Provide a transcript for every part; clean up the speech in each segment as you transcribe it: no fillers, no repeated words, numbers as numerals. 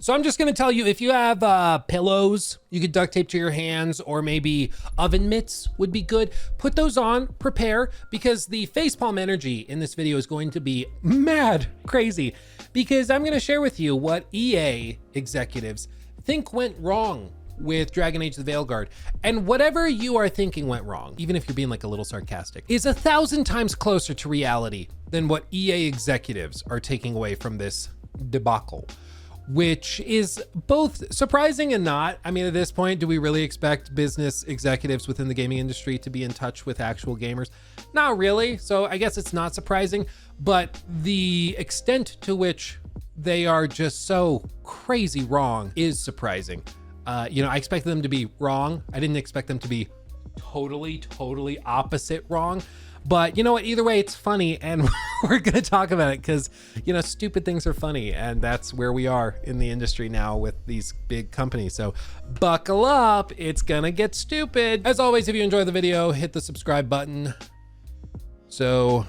So I'm just gonna tell you, if you have pillows you could duct tape to your hands, or maybe oven mitts would be good, put those on, prepare, because the facepalm energy in this video is going to be mad crazy, because I'm gonna share with you what EA executives think went wrong with Dragon Age Veilguard. And whatever you are thinking went wrong, even if you're being like a little sarcastic, is 1,000 times closer to reality than what EA executives are taking away from this debacle, which is both surprising and not. I mean, at this point, do we really expect business executives within the gaming industry to be in touch with actual gamers? Not really. So I guess it's not surprising, but the extent to which they are just so crazy wrong is surprising. I expected them to be wrong. I didn't expect them to be totally opposite wrong. But you know what, either way, it's funny, and we're gonna talk about it because, stupid things are funny, and that's where we are in the industry now with these big companies. So buckle up, it's gonna get stupid. As always, if you enjoy the video, hit the subscribe button. So,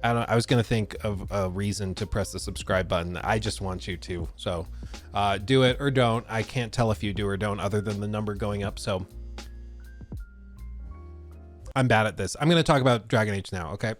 I was gonna think of a reason to press the subscribe button. I just want you to, so do it or don't. I can't tell if you do or don't other than the number going up, so. I'm bad at this. I'm gonna talk about Dragon Age now, okay?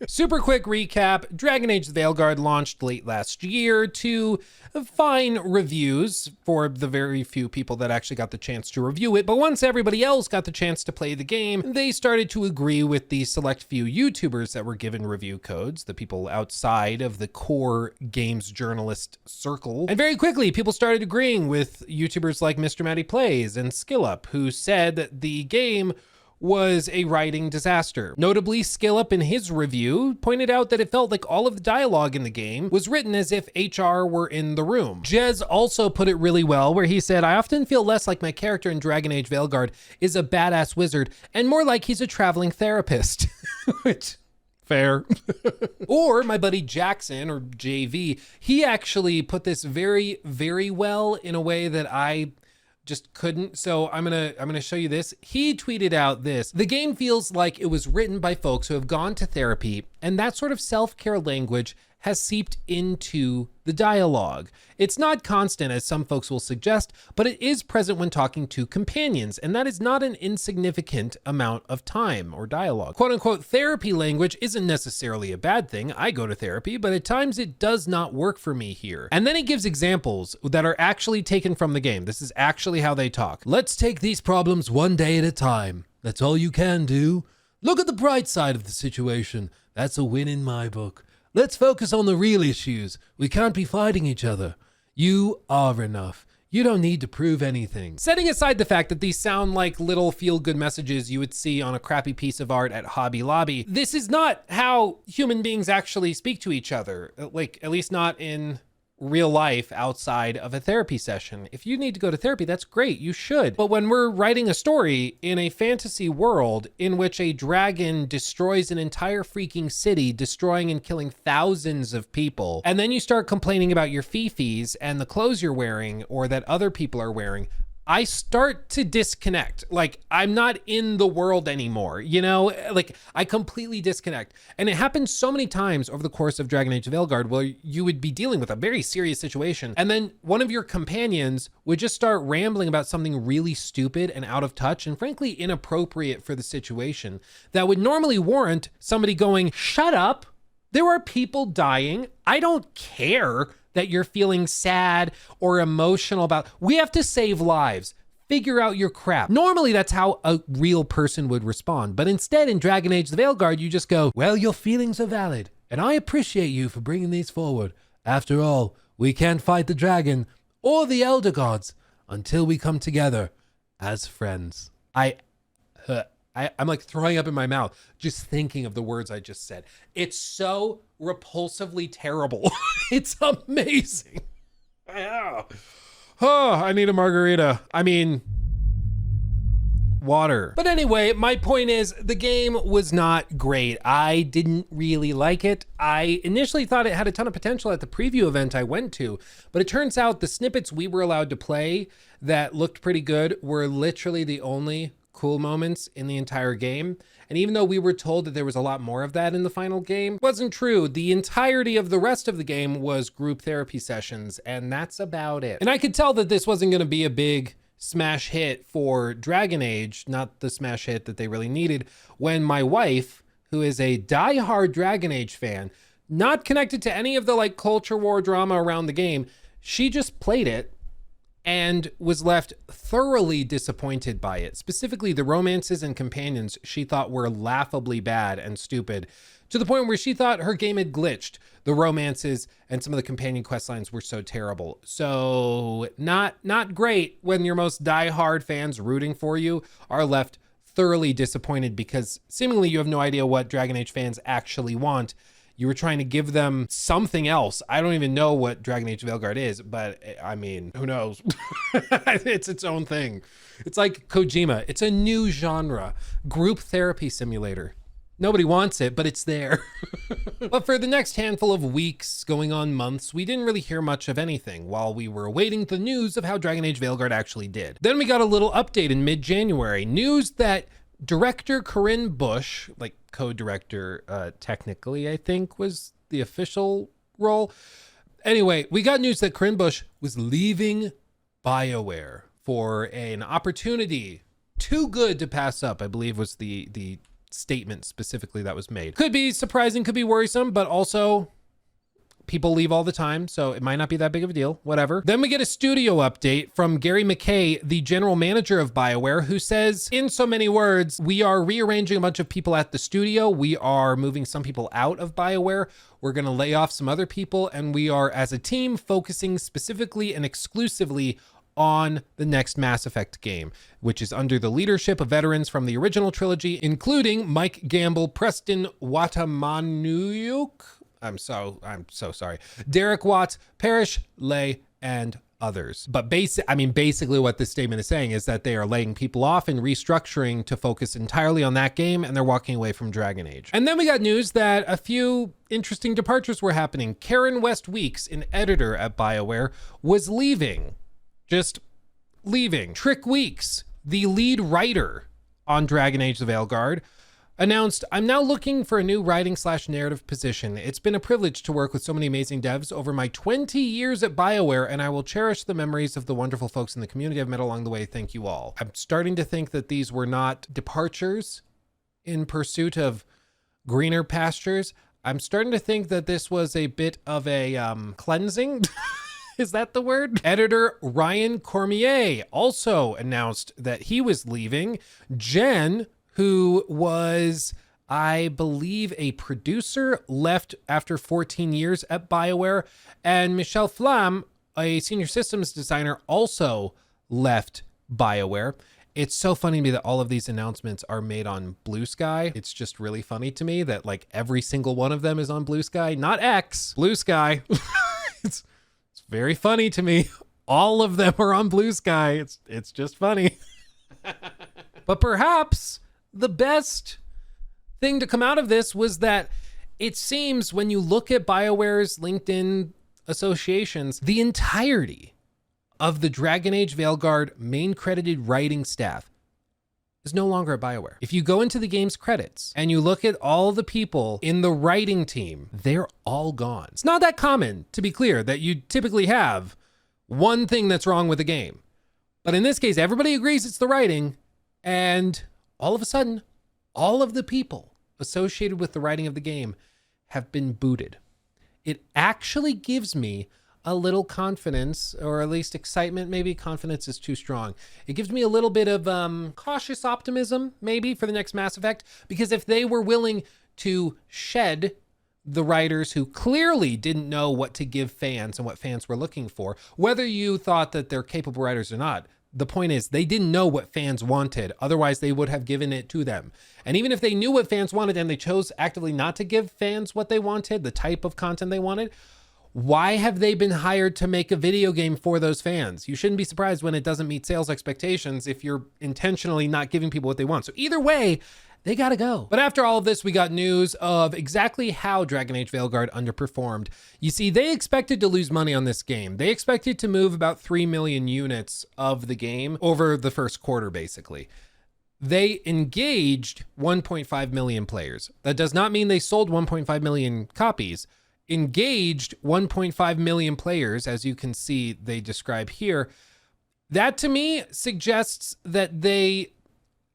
Super quick recap. Dragon Age Veilguard launched late last year to fine reviews for the very few people that actually got the chance to review it. But once everybody else got the chance to play the game, they started to agree with the select few YouTubers that were given review codes, the people outside of the core games journalist circle. And very quickly, people started agreeing with YouTubers like Mr. Matty Plays and SkillUp, who said that the game was a writing disaster. Notably, SkillUp in his review pointed out that it felt like all of the dialogue in the game was written as if HR were in the room. Jez also put it really well, where he said, "I often feel less like my character in Dragon Age Veilguard is a badass wizard and more like he's a traveling therapist." Which, fair. Or my buddy Jackson, or JV, he actually put this very, very well in a way that I just couldn't. So I'm gonna show you this. He tweeted out this: "The game feels like it was written by folks who have gone to therapy, and that sort of self-care language has seeped into the dialogue. It's not constant, as some folks will suggest, but it is present when talking to companions, and that is not an insignificant amount of time or dialogue. Quote unquote, therapy language isn't necessarily a bad thing. I go to therapy, but at times it does not work for me here." And then he gives examples that are actually taken from the game. This is actually how they talk. "Let's take these problems one day at a time. That's all you can do. Look at the bright side of the situation. That's a win in my book. Let's focus on the real issues. We can't be fighting each other. You are enough. You don't need to prove anything." Setting aside the fact that these sound like little feel-good messages you would see on a crappy piece of art at Hobby Lobby, this is not how human beings actually speak to each other. Like, at least not in real life outside of a therapy session. If you need to go to therapy, that's great, you should. But when we're writing a story in a fantasy world in which a dragon destroys an entire freaking city, destroying and killing thousands of people, and then you start complaining about your fifis and the clothes you're wearing or that other people are wearing, I start to disconnect. Like, I'm not in the world anymore, like I completely disconnect. And it happened so many times over the course of Dragon Age Veilguard where you would be dealing with a very serious situation, and then one of your companions would just start rambling about something really stupid and out of touch and frankly inappropriate for the situation that would normally warrant somebody going, "Shut up. There are people dying. I don't care that you're feeling sad or emotional about. We have to save lives. Figure out your crap." Normally, that's how a real person would respond. But instead, in Dragon Age Veilguard, you just go, "Well, your feelings are valid, and I appreciate you for bringing these forward. After all, we can't fight the dragon or the elder gods until we come together as friends." I'm like throwing up in my mouth just thinking of the words I just said. It's so repulsively terrible. It's amazing. Oh, I need a margarita. I mean, water. But anyway, my point is the game was not great. I didn't really like it. I initially thought it had a ton of potential at the preview event I went to, but it turns out the snippets we were allowed to play that looked pretty good were literally the only cool moments in the entire game. And even though we were told that there was a lot more of that in the final game, it wasn't true. The entirety of the rest of the game was group therapy sessions, and that's about it. And I could tell that this wasn't going to be a big smash hit for Dragon Age, not the smash hit that they really needed, when my wife, who is a diehard Dragon Age fan, not connected to any of the like culture war drama around the game, she just played it and was left thoroughly disappointed by it. Specifically, the romances and companions she thought were laughably bad and stupid, to the point where she thought her game had glitched. The romances and some of the companion quest lines were so terrible. So not great when your most diehard fans rooting for you are left thoroughly disappointed because seemingly you have no idea what Dragon Age fans actually want. You were trying to give them something else. I don't even know what Dragon Age Veilguard is, but I mean, who knows? It's its own thing. It's like Kojima. It's a new genre, group therapy simulator. Nobody wants it, but it's there. But for the next handful of weeks, going on months, we didn't really hear much of anything while we were awaiting the news of how Dragon Age Veilguard actually did. Then we got a little update in mid-January. News that director Corinne Bush, like co-director technically, I think was the official role. Anyway, we got news that Corinne Bush was leaving BioWare for an opportunity too good to pass up, I believe was the statement specifically that was made. Could be surprising, could be worrisome, but also people leave all the time, so it might not be that big of a deal, whatever. Then we get a studio update from Gary McKay, the general manager of BioWare, who says, in so many words, we are rearranging a bunch of people at the studio. We are moving some people out of BioWare. We're going to lay off some other people, and we are, as a team, focusing specifically and exclusively on the next Mass Effect game, which is under the leadership of veterans from the original trilogy, including Mike Gamble, Preston Watamanuyuk, I'm so sorry, Derek Watts, Parrish, Lay, and others. But basically what this statement is saying is that they are laying people off and restructuring to focus entirely on that game, and they're walking away from Dragon Age. And then we got news that a few interesting departures were happening. Karen West Weeks, an editor at BioWare, was leaving. Just leaving. Trick Weeks, the lead writer on Dragon Age the Veilguard, announced, I'm now looking for a new writing/narrative position. It's been a privilege to work with so many amazing devs over my 20 years at BioWare, and I will cherish the memories of the wonderful folks in the community I've met along the way. Thank you all. I'm starting to think that these were not departures in pursuit of greener pastures. I'm starting to think that this was a bit of a cleansing. Is that the word? Editor Ryan Cormier also announced that he was leaving. Jen, who was, I believe, a producer, left after 14 years at BioWare. And Michelle Flamm, a senior systems designer, also left BioWare. It's so funny to me that all of these announcements are made on Blue Sky. It's just really funny to me that like every single one of them is on Blue Sky, not X, Blue Sky. It's very funny to me. All of them are on Blue Sky. It's just funny. But perhaps the best thing to come out of this was that it seems when you look at BioWare's LinkedIn associations, the entirety of the Dragon Age Veilguard main credited writing staff is no longer at BioWare. If you go into the game's credits and you look at all the people in the writing team, they're all gone. It's not that common, to be clear, that you typically have one thing that's wrong with the game. But in this case, everybody agrees it's the writing, and all of a sudden, all of the people associated with the writing of the game have been booted. It actually gives me a little confidence, or at least excitement. Maybe confidence is too strong. It gives me a little bit of cautious optimism, maybe, for the next Mass Effect, because if they were willing to shed the writers who clearly didn't know what to give fans and what fans were looking for, whether you thought that they're capable writers or not, the point is they didn't know what fans wanted. Otherwise, they would have given it to them. And even if they knew what fans wanted and they chose actively not to give fans what they wanted, the type of content they wanted, why have they been hired to make a video game for those fans? You shouldn't be surprised when it doesn't meet sales expectations if you're intentionally not giving people what they want. So either way, they gotta go. But after all of this, we got news of exactly how Dragon Age Veilguard underperformed. You see, they expected to lose money on this game. They expected to move about 3 million units of the game over the first quarter, basically. they engaged 1.5 million players. That does not mean they sold 1.5 million copies. Engaged 1.5 million players, as you can see they describe here. That to me suggests that they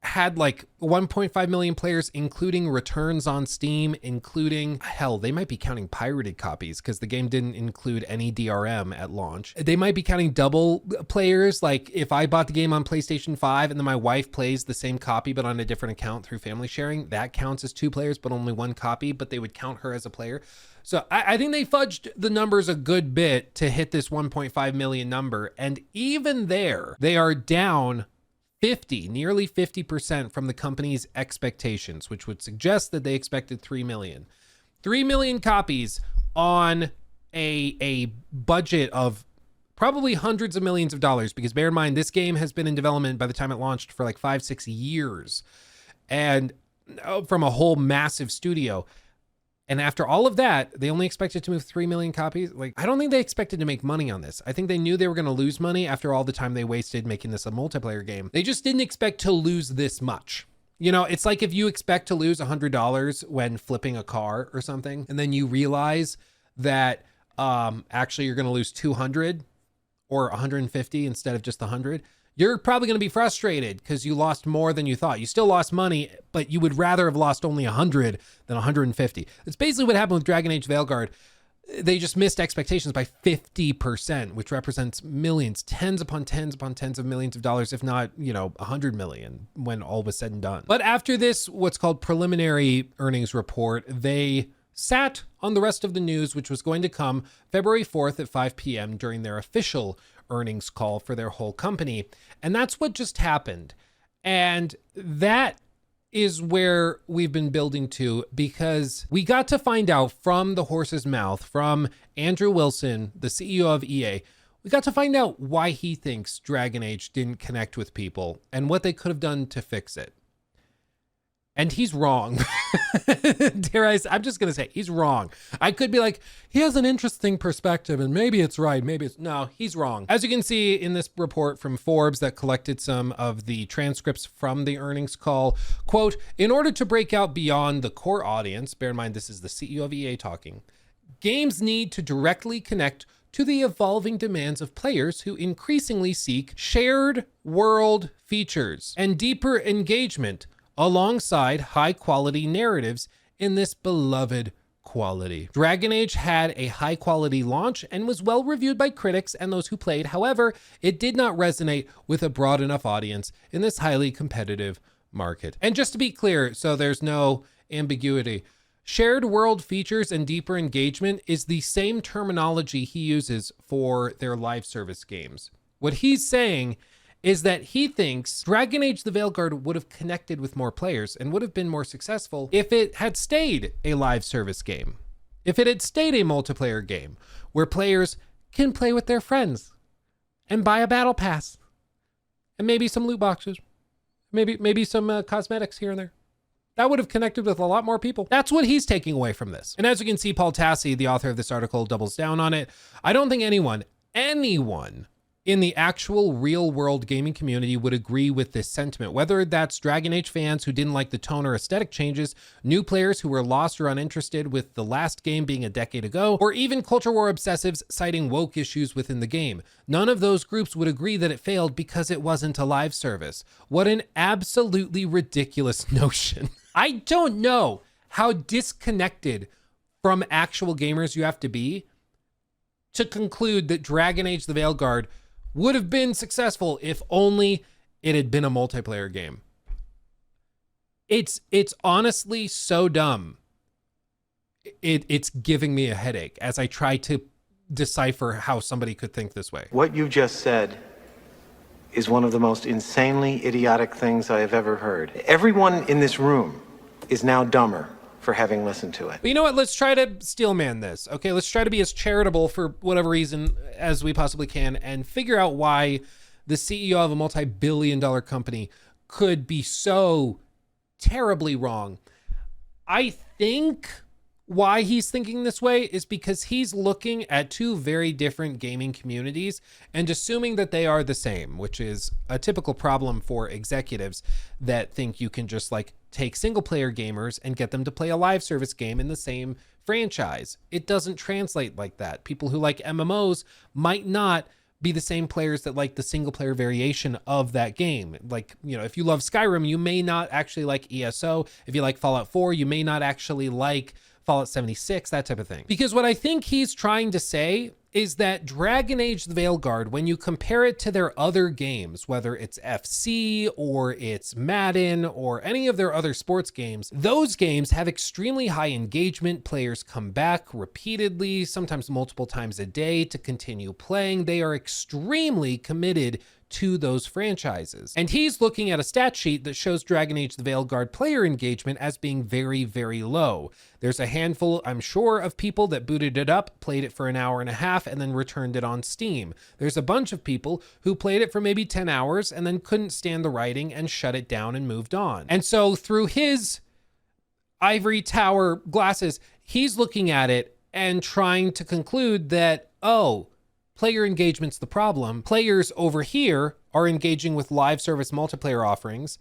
had like 1.5 million players, including returns on Steam, including, hell, they might be counting pirated copies because the game didn't include any DRM at launch. They might be counting double players. Like if I bought the game on PlayStation 5 and then my wife plays the same copy but on a different account through family sharing, that counts as 2 players but only 1 copy, but they would count her as a player. So I think they fudged the numbers a good bit to hit this 1.5 million number. And even there, they are down nearly 50% from the company's expectations, which would suggest that they expected 3 million. 3 million copies on a budget of probably hundreds of millions of dollars, because bear in mind, this game has been in development by the time it launched for like 5-6 years, and from a whole massive studio. And after all of that, they only expected to move 3 million copies. Like, I don't think they expected to make money on this. I think they knew they were going to lose money after all the time they wasted making this a multiplayer game. They just didn't expect to lose this much. You know, it's like if you expect to lose $100 when flipping a car or something, and then you realize that actually you're going to lose 200 or 150 instead of just 100. You're probably going to be frustrated because you lost more than you thought. You still lost money, but you would rather have lost only 100 than 150. That's basically what happened with Dragon Age Veilguard. They just missed expectations by 50%, which represents millions, tens upon tens upon tens of millions of dollars, if not, 100 million when all was said and done. But after this, what's called preliminary earnings report, they sat on the rest of the news, which was going to come February 4th at 5 p.m. during their official earnings call for their whole company. And that's what just happened. And that is where we've been building to, because we got to find out from the horse's mouth, from Andrew Wilson, the CEO of EA, we got to find out why he thinks Dragon Age didn't connect with people and what they could have done to fix it. And he's wrong. I'm just going to say he's wrong. I could be like, he has an interesting perspective and maybe it's right. Maybe it's, no, he's wrong. As you can see in this report from Forbes that collected some of the transcripts from the earnings call, quote, in order to break out beyond the core audience, bear in mind, this is the CEO of EA talking, games need to directly connect to the evolving demands of players who increasingly seek shared world features and deeper engagement alongside high-quality narratives in this beloved quality. Dragon Age had a high-quality launch and was well-reviewed by critics and those who played. However, it did not resonate with a broad enough audience in this highly competitive market. And just to be clear, so there's no ambiguity, shared world features and deeper engagement is the same terminology he uses for their live service games. What he's saying is that he thinks Dragon Age the Veilguard would have connected with more players and would have been more successful if it had stayed a live service game. If it had stayed a multiplayer game where players can play with their friends and buy a battle pass and maybe some loot boxes, maybe some cosmetics here and there. That would have connected with a lot more people. That's what he's taking away from this. And as you can see, Paul Tassi, the author of this article, doubles down on it. I don't think anyone in the actual real world gaming community would agree with this sentiment, whether that's Dragon Age fans who didn't like the tone or aesthetic changes, new players who were lost or uninterested with the last game being a decade ago, or even culture war obsessives citing woke issues within the game. None of those groups would agree that it failed because it wasn't a live service. What an absolutely ridiculous notion. I don't know how disconnected from actual gamers you have to be to conclude that Dragon Age the Veilguard would have been successful if only it had been a multiplayer game. It's honestly so dumb. It's giving me a headache as I try to decipher how somebody could think this way. What you just said is one of the most insanely idiotic things I have ever heard. Everyone in this room is now dumber for having listened to it. But you know what? Let's try to steelman this. Okay, let's try to be as charitable for whatever reason as we possibly can and figure out why the CEO of a multi-billion-dollar company could be so terribly wrong. I think why he's thinking this way is because he's looking at two very different gaming communities and assuming that they are the same, which is a typical problem for executives that think you can just like take single player gamers and get them to play a live service game in the same franchise. It doesn't translate like that. People who like MMOs might not be the same players that like the single player variation of that game. Like, you know, if you love Skyrim, you may not actually like ESO. If you like Fallout 4, you may not actually like Fallout 76, that type of thing. Because what I think he's trying to say is that Dragon Age Veilguard, when you compare it to their other games, whether it's FC or it's Madden or any of their other sports games, those games have extremely high engagement. Players come back repeatedly, sometimes multiple times a day to continue playing. They are extremely committed to those franchises. And he's looking at a stat sheet that shows Dragon Age the Veilguard player engagement as being very, very low. There's a handful, I'm sure, of people that booted it up, played it for an hour and a half, and then returned it on Steam. There's a bunch of people who played it for maybe 10 hours and then couldn't stand the writing and shut it down and moved on. And so through his ivory tower glasses, he's looking at it and trying to conclude that, oh, player engagement's the problem. Players over here are engaging with live service multiplayer offerings.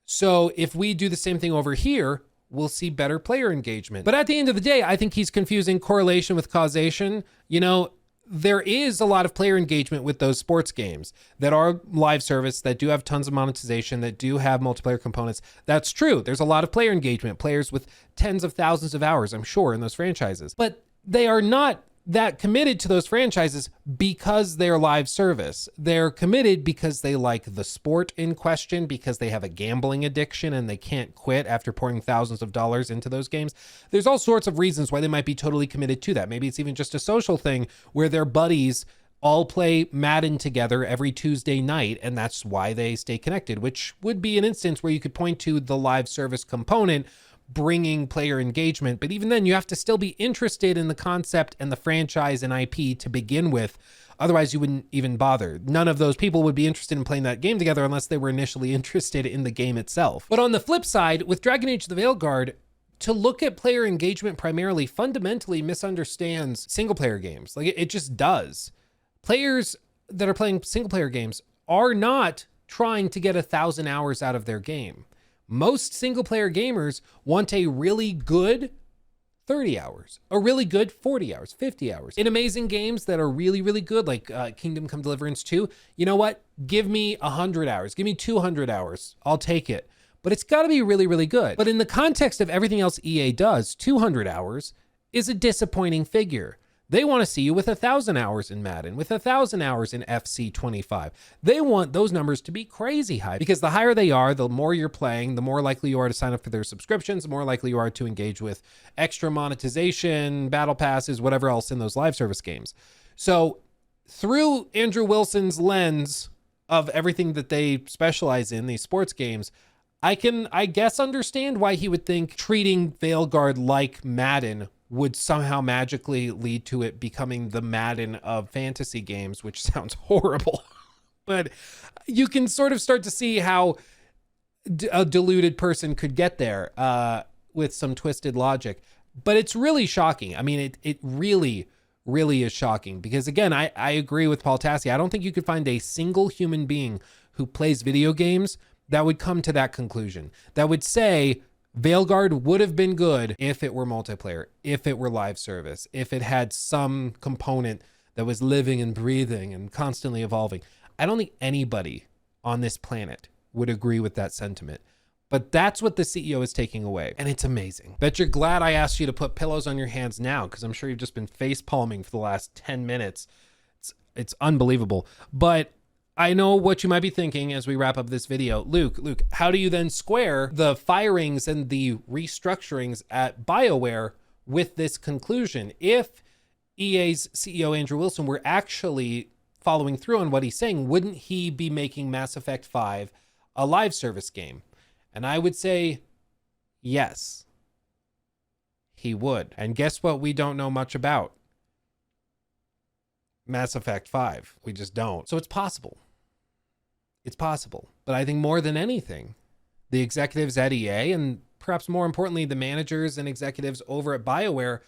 So if we do the same thing over here, we'll see better player engagement. But at the end of the day, I think he's confusing correlation with causation. You know, there is a lot of player engagement with those sports games that are live service, that do have tons of monetization, that do have multiplayer components. That's true. There's a lot of player engagement, players with tens of thousands of hours, I'm sure, in those franchises. But they are not that committed to those franchises because they're live service. They're committed because they like the sport in question, because they have a gambling addiction and they can't quit after pouring thousands of dollars into those games. There's all sorts of reasons why they might be totally committed to that. Maybe it's even just a social thing where their buddies all play Madden together every Tuesday night, and that's why they stay connected, which would be an instance where you could point to the live service component bringing player engagement. But even then, you have to still be interested in the concept and the franchise and IP to begin with. Otherwise, you wouldn't even bother. None of those people would be interested in playing that game together unless they were initially interested in the game itself. But on the flip side, with Dragon Age the Veilguard, to look at player engagement primarily fundamentally misunderstands single player games. Like it just does. Players that are playing single player games are not trying to get 1,000 hours out of their game. Most single player gamers want a really good 30 hours, a really good 40 hours, 50 hours. In amazing games that are really, really good, like Kingdom Come Deliverance 2, you know what? Give me 100 hours, give me 200 hours. I'll take it. But it's gotta be really, really good. But in the context of everything else EA does, 200 hours is a disappointing figure. They want to see you with 1,000 hours in Madden, with 1,000 hours in FC 25. They want those numbers to be crazy high because the higher they are, the more you're playing, the more likely you are to sign up for their subscriptions, the more likely you are to engage with extra monetization, battle passes, whatever else in those live service games. So through Andrew Wilson's lens of everything that they specialize in, these sports games, I can, I guess, understand why he would think treating Veilguard like Madden would somehow magically lead to it becoming the Madden of fantasy games, which sounds horrible. But you can sort of start to see how a deluded person could get there with some twisted logic. But it's really shocking. I mean, it really, really is shocking because, again, I agree with Paul Tassi. I don't think you could find a single human being who plays video games that would come to that conclusion, that would say, Veilguard would have been good if it were multiplayer, if it were live service, if it had some component that was living and breathing and constantly evolving. I don't think anybody on this planet would agree with that sentiment. But that's what the CEO is taking away. And it's amazing. Bet you're glad I asked you to put pillows on your hands now, because I'm sure you've just been face palming for the last 10 minutes. It's unbelievable. But I know what you might be thinking as we wrap up this video. Luke, how do you then square the firings and the restructurings at BioWare with this conclusion? If EA's CEO Andrew Wilson were actually following through on what he's saying, wouldn't he be making Mass Effect 5 a live service game? And I would say, yes, he would. And guess what we don't know much about? Mass Effect 5. We just don't. So it's possible. It's possible. But I think more than anything, the executives at EA and perhaps more importantly, the managers and executives over at BioWare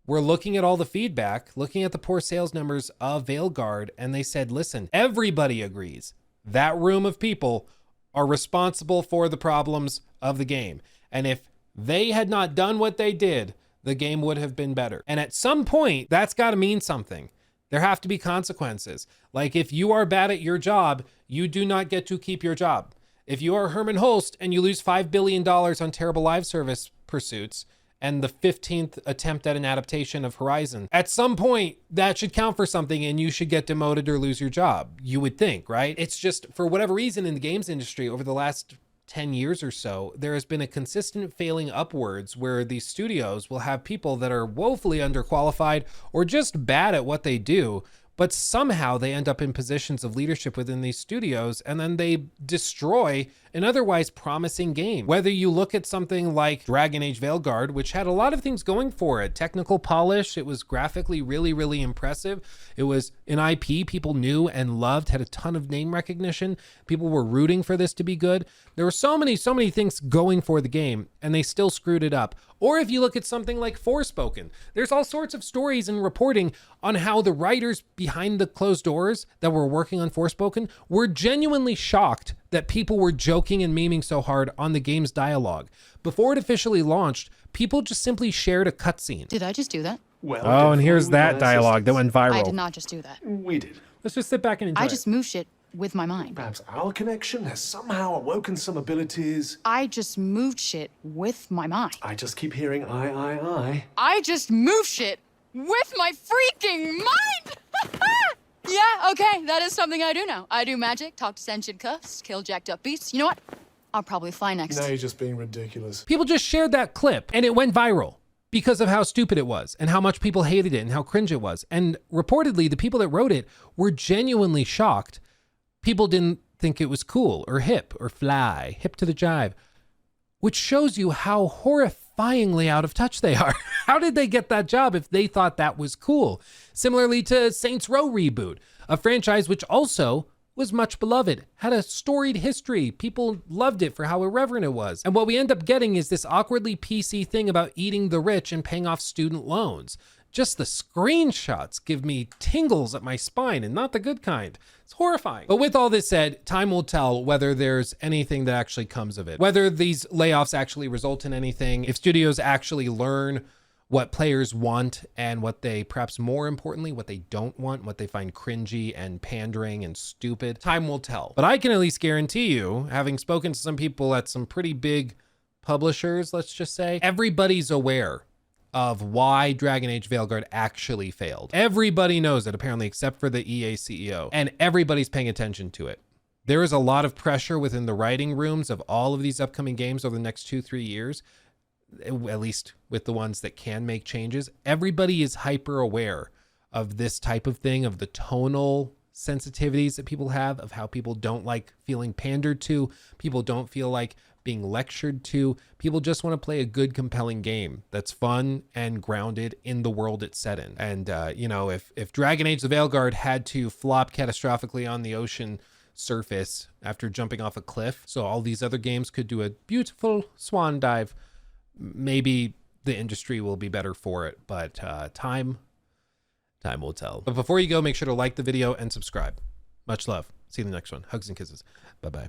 were looking at all the feedback, looking at the poor sales numbers of Veilguard, and they said, listen, everybody agrees that room of people are responsible for the problems of the game. And if they had not done what they did, the game would have been better. And at some point, that's got to mean something. There have to be consequences. Like if you are bad at your job, you do not get to keep your job. If you are Herman Holst and you lose $5 billion on terrible live service pursuits, and the 15th attempt at an adaptation of Horizon, at some point that should count for something and you should get demoted or lose your job, you would think, right? It's just, for whatever reason in the games industry over the last 10 years or so, there has been a consistent failing upwards where these studios will have people that are woefully underqualified or just bad at what they do, but somehow they end up in positions of leadership within these studios, and then they destroy an otherwise promising game. Whether you look at something like Dragon Age Veilguard, which had a lot of things going for it, technical polish, it was graphically really, really impressive. It was an IP people knew and loved, had a ton of name recognition. People were rooting for this to be good. There were so many things going for the game, and they still screwed it up. Or if you look at something like Forspoken, there's all sorts of stories and reporting on how the writers behind the closed doors that were working on Forspoken were genuinely shocked that people were joking and memeing so hard on the game's dialogue. Before it officially launched, people just simply shared a cutscene. Did I just do that? Well, Oh, and here's that dialogue that went viral. I did not just do that. We did. Let's just sit back and enjoy I it. just moved shit with my mind. Perhaps our connection has somehow awoken some abilities. I just moved shit with my mind. I just keep hearing I. I just moved shit with my freaking mind! Yeah, okay, that is something I do now. I do magic, talk to sentient cuffs, kill jacked up beasts. You know what? I'll probably fly next. Now you're just being ridiculous. People just shared that clip and it went viral because of how stupid it was and how much people hated it and how cringe it was. And reportedly, the people that wrote it were genuinely shocked. People didn't think it was cool or hip or fly, hip to the jive, which shows you how horrifyingly out of touch they are. How did they get that job if they thought that was cool? Similarly to Saints Row reboot, a franchise which also was much beloved, had a storied history. People loved it for how irreverent it was. And what we end up getting is this awkwardly PC thing about eating the rich and paying off student loans. Just the screenshots give me tingles at my spine, and not the good kind. It's horrifying. But with all this said, time will tell whether there's anything that actually comes of it. Whether these layoffs actually result in anything, if studios actually learn what players want and what they, perhaps more importantly, what they don't want, what they find cringy and pandering and stupid. Time will tell. But I can at least guarantee you, having spoken to some people at some pretty big publishers, let's just say, everybody's aware of why Dragon Age Veilguard actually failed. Everybody knows it, apparently, except for the EA CEO, and everybody's paying attention to it. There is a lot of pressure within the writing rooms of all of these upcoming games over the next 2-3 years, at least with the ones that can make changes. Everybody is hyper aware of this type of thing, of the tonal sensitivities that people have, of how people don't like feeling pandered to, people don't feel like being lectured to. People just want to play a good, compelling game that's fun and grounded in the world it's set in. And, you know, if Dragon Age the Veilguard had to flop catastrophically on the ocean surface after jumping off a cliff, so all these other games could do a beautiful swan dive, maybe the industry will be better for it. But time will tell. But before you go, make sure to like the video and subscribe. Much love. See you in the next one. Hugs and kisses. Bye-bye.